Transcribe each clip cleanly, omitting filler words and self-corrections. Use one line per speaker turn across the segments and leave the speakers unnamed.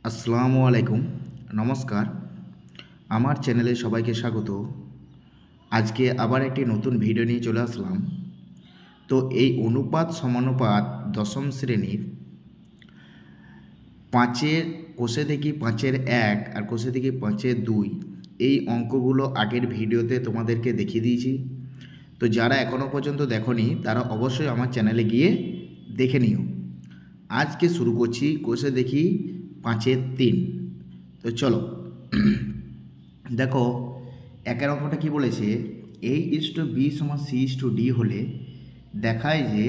আসসালামু আলাইকুম, নমস্কার। আমার চ্যানেলে সবাইকে স্বাগত। আজকে আবার একটি নতুন ভিডিও নিয়ে চলে আসলাম। তো এই অনুপাত সমানুপাত দশম শ্রেণীর পাঁচের কোষে দেখি 5-1 আর কোষে দেখি 5-2 এই অঙ্কগুলো আগের ভিডিওতে তোমাদেরকে দেখিয়ে দিয়েছি। তো যারা এখনও পর্যন্ত দেখোনি তারা অবশ্যই আমার চ্যানেলে গিয়ে দেখে নিও। আজকে শুরু করছি কোষে দেখি 5-3। তো চলো দেখো একের অঙ্কটা কি বলেছে, a:b = c:d হলে দেখায় যে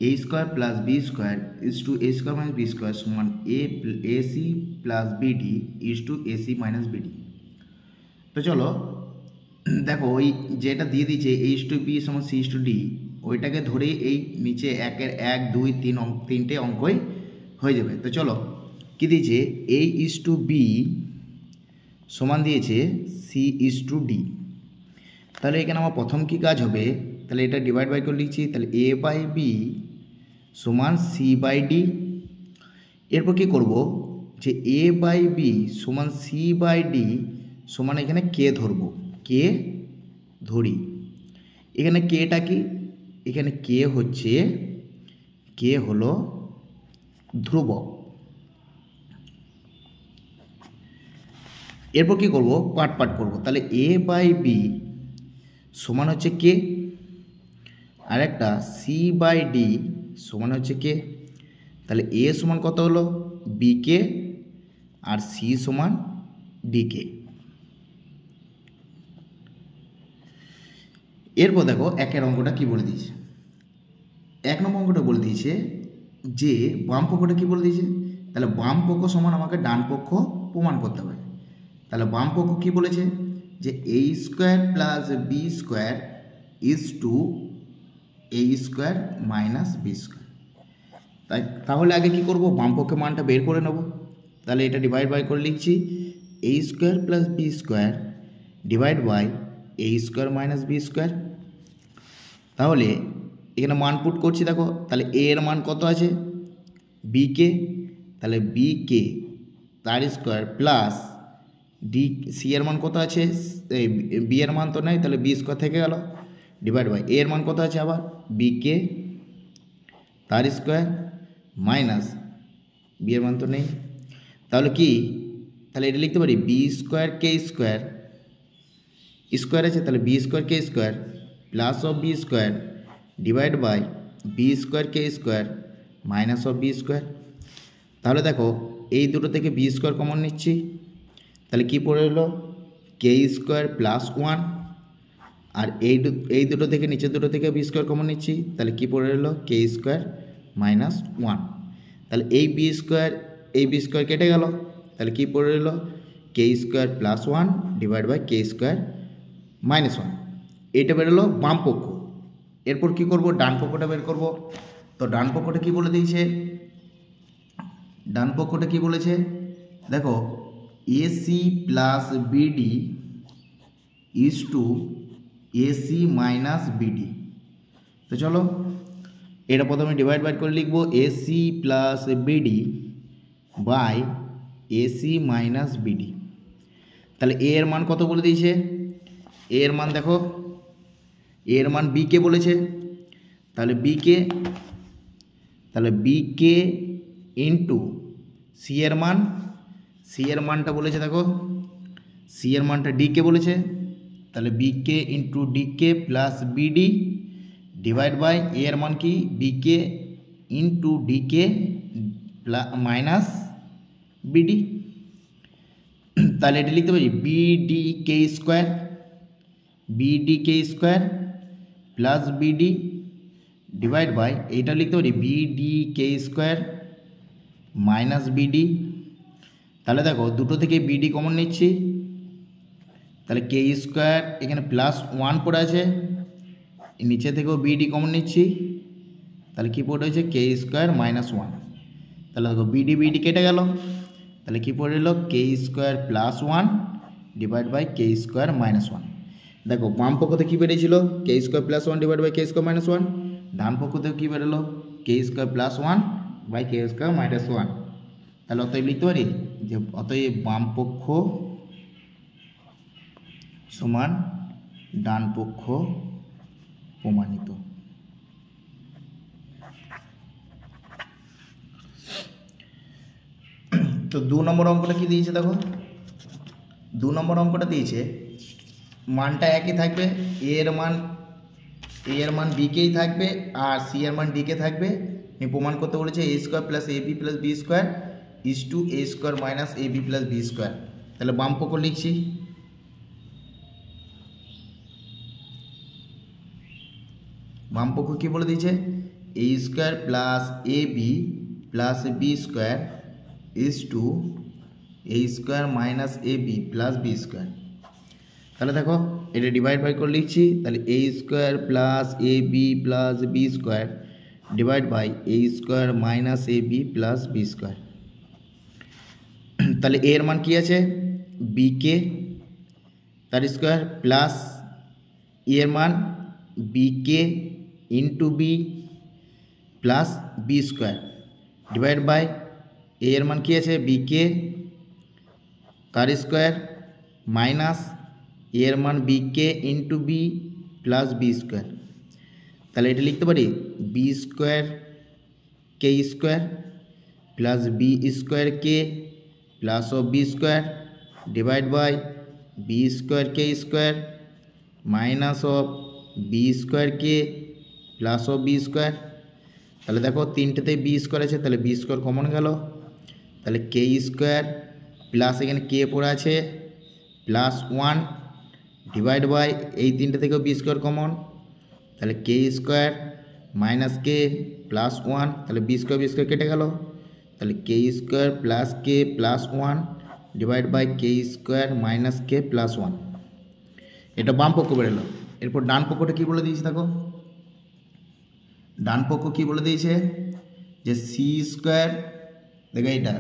a² + b² a² - b² সমান ac + bd ac - bd। তো চলো দেখো ওই যেটা দিয়ে দিয়েছে a:b = c:d ওইটাকে ধরে এই নিচে একের 1 2 3 তিনটে অঙ্কই হয়ে যাবে। তো চলো কি দিয়েছে, a:b সমান দিয়েছে c:d। তাহলে এখানে আমার প্রথম কি কাজ হবে, তাহলে এটা ডিভাইড বাই করে লিখছি, তাহলে a/b সমান c/d। এরপর কি করব যে a/b সমান c/d সমান এখানে কে ধরব, কে ধরি। এখানে কেটা কি, এখানে কে হলো ধ্রুবক। এরপর কি করব, পার্ট করব। তাহলে a/b সমান হচ্ছে কে, আর একটা c/d সমান হচ্ছে কে। তাহলে a সমান কত হলো bk আর c সমান dk। এরপর দেখো একের অঙ্কটা কি বলে দিয়েছে, 1 নম্বর অঙ্কটা বলে দিয়েছে যে বাম পক্ষটা কি বলে দিয়েছে, তাহলে বাম পক্ষ সমান আমাকে ডান পক্ষ প্রমাণ করতে হবে। তাহলে বাম পক্ষ কি বলেছে যে a² + b² = a² - b²। তাহলে আগে কি করব, বাম পক্ষের মানটা বের করে নেব। তাহলে এটা ডিভাইড বাই করে লিখছি a² + b² divide by a² - b²। তাহলে এখানে মান পুট করছি, দেখো তাহলে a এর মান কত আছে bk, তাহলে bk তার স্কোয়ার প্লাস c এর মান কত আছে, b এর মান তো নেই তাহলে b² থেকে গেল, ডিভাইড বাই a এর মান কত আছে আবার bk তার স্কোয়ার মাইনাস b এর মান তো নেই, তাহলে কি, তাহলে এটা লিখতে পারি b² k² স্কোয়ার আছে, তাহলে b² k² plus of b² divide by b² k² minus of b²। তাহলে দেখো এই দুটো থেকে b² কমন নিচ্ছি, তাহলে কি পড়ে এলো k² + 1, আর এই দুটো থেকে নিচের দুটো থেকে b² কমন নিচ্ছি, তাহলে কি পড়ে এলো k² - 1। তাহলে এই b² কেটে গেল, তাহলে কি পড়ে এলো k² + 1 ডিভাইড বাই k² - 1। এটা বেরোলো বাম পক্ষ। এরপর কি করব, ডান পক্ষটা বের করব। তো ডান পক্ষটা কি বলে দিয়েছে, ডান পক্ষটা কি বলেছে দেখো ac + bd ac - bd। তো চলো এটা প্রথমে ডিভাইড বাই করে লিখব ac + bd by ac - bd। তাহলে a এর মান কত বলে দিয়েছে, a এর মান দেখো a এর মান bk বলেছে, তাহলে bk ইন্টু c এর মানটা বলেছে, দেখো c এর মানটা dk বলেছে, তাহলে bk into dk plus bd divide by a এর মান কি bk into dk minus bd। তাহলে এটা লিখতে পারি bdk² plus bd divide by এইটা লিখতে পারি bdk² মাইনাস bd। তাহলে দেখো দুটো থেকে bd কমন নিচ্ছি, তাহলে k² এখানে +1 পড়ে আছে, নিচে থেকেও bd কমন নিচ্ছি, তাহলে কি পড়ে আছে k² - 1। তাহলে দেখো bd কেটে গেল, তাহলে কি পড়ে এলো k² + 1 ডিভাইড বাই k² - 1। দেখো বাম পক্ষতে কী বেরিয়েছিল k² + 1 ডিভাইড বাই k² - 1, ডান পক্ষতে কী বেরোলো k² + 1 বাই k² - 1। তাহলে অতএব লিখতে পারি যে অতএব বাম পক্ষ সমান ডান পক্ষ প্রমাণিত। তো 2 নম্বর অঙ্কটা কি দিয়েছে দেখো, 2 নম্বর অঙ্কটা দিয়েছে মানটা একই থাকবে, এ এর মান বি কেই থাকবে আর সি এর মান ডি কে থাকবে। প্রমাণ করতে বলেছে a square plus a b plus B square is to a square minus a b plus B square. তাহলে বাম পক্ষ লিখছি, বাম পক্ষ কী বলে দিয়েছে a square plus a b plus B square is to a square minus a b plus B square. তাহলে দেখো এটা ডিভাইড বাই করে লিখছি, তাহলে a square plus a b plus B square divide by a square minus a b plus B square. তাহলে এর মান কি আছে বি কে তার স্কোয়ার প্লাস এর মান B K into B plus B square divide by এর মান কি আছে বি কে তার স্কোয়ার মাইনাস এর মান বি কে into B plus B square. তাহলে এটা লিখতে পারি b square k square plus B square k plus of b square divide by b square k square minus of b square k plus of b square. তাহলে দেখো তিনটেতে B square আছে, তাহলে b square common গেল, তাহলে k square plus এখানে কে পড়ে আছে plus 1 divide by এই তিনটে থেকেও বি স্কোয়ার কমন, তাহলে k square minus k plus 1, তাহলে বি স্কোয়ার কেটে গেল, তাহলে k square plus k plus 1 divide by k square minus k plus 1। এটা বাম পক্ষ বেরোলো। এরপর ডান পক্ষটা কী বলে দিয়েছে দেখো, ডান পক্ষ কী বলে দিয়েছে যে সি স্কোয়ার, দেখো এইটা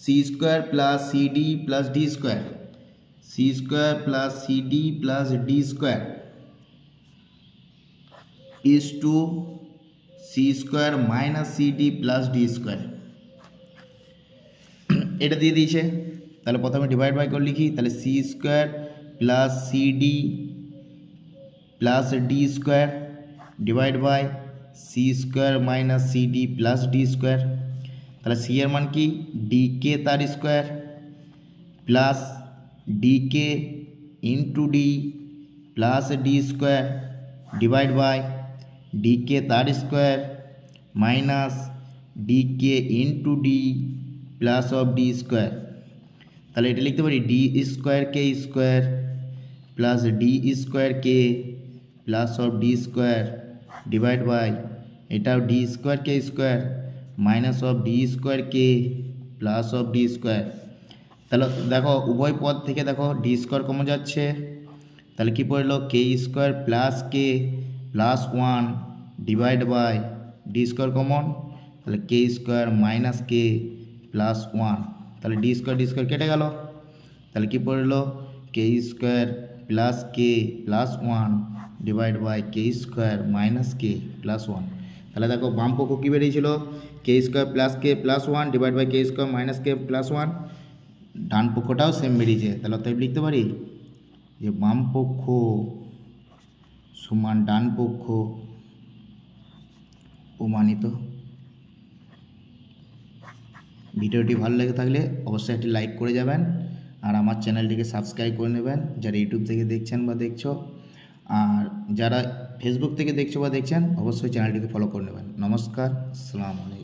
C square plus C D plus D square, C square plus C D plus D square is to C square minus C D plus D square. এটা দিয়ে দিয়েছে, তাহলে প্রথমে ডিভাইড বাই করে লিখি, তাহলে c square plus C D plus D square divide by c square minus C D plus D square. তাহলে c এর মান কি ডি কে তার square plus d k into d plus D square divide by d k তার square minus d k into d plus of d square. তাহলে এটা লিখতে পারি d square k square plus D square k plus of d square divide by এটাও D square k square minus of d square k plus of d square. তাহলে দেখো উভয় পদ থেকে দেখো ডি স্কোয়ার কমে যাচ্ছে, তাহলে কি পড়লো k square plus k plus 1 divide by d square common, তাহলে k square minus k plus 1, তাহলে ডি স্কোয়ার কেটে গেল, তাহলে কি পড়লো k square plus k plus 1 divide by k square minus k plus 1। তাহলে দেখো বাম পক্ষ কী বেরিয়েছিল k square plus k plus 1 divide by k square minus k plus 1, ডান পক্ষটাও সেম বেরিয়েছে। তাহলে অতএব লিখতে পারি যে বাম পক্ষ সমান ডান পক্ষ প্রমাণিত। ভিডিওটি ভালো লেগে থাকলে অবশ্যই একটি লাইক করে যাবেন আর আমার চ্যানেলটিকে সাবস্ক্রাইব করে নেবেন যারা ইউটিউব থেকে দেখছেন বা দেখছো, আর যারা ফেসবুক থেকে দেখছো বা দেখছেন অবশ্যই চ্যানেলটিকে ফলো করে নেবেন। নমস্কার, আসসালামু আলাইকুম।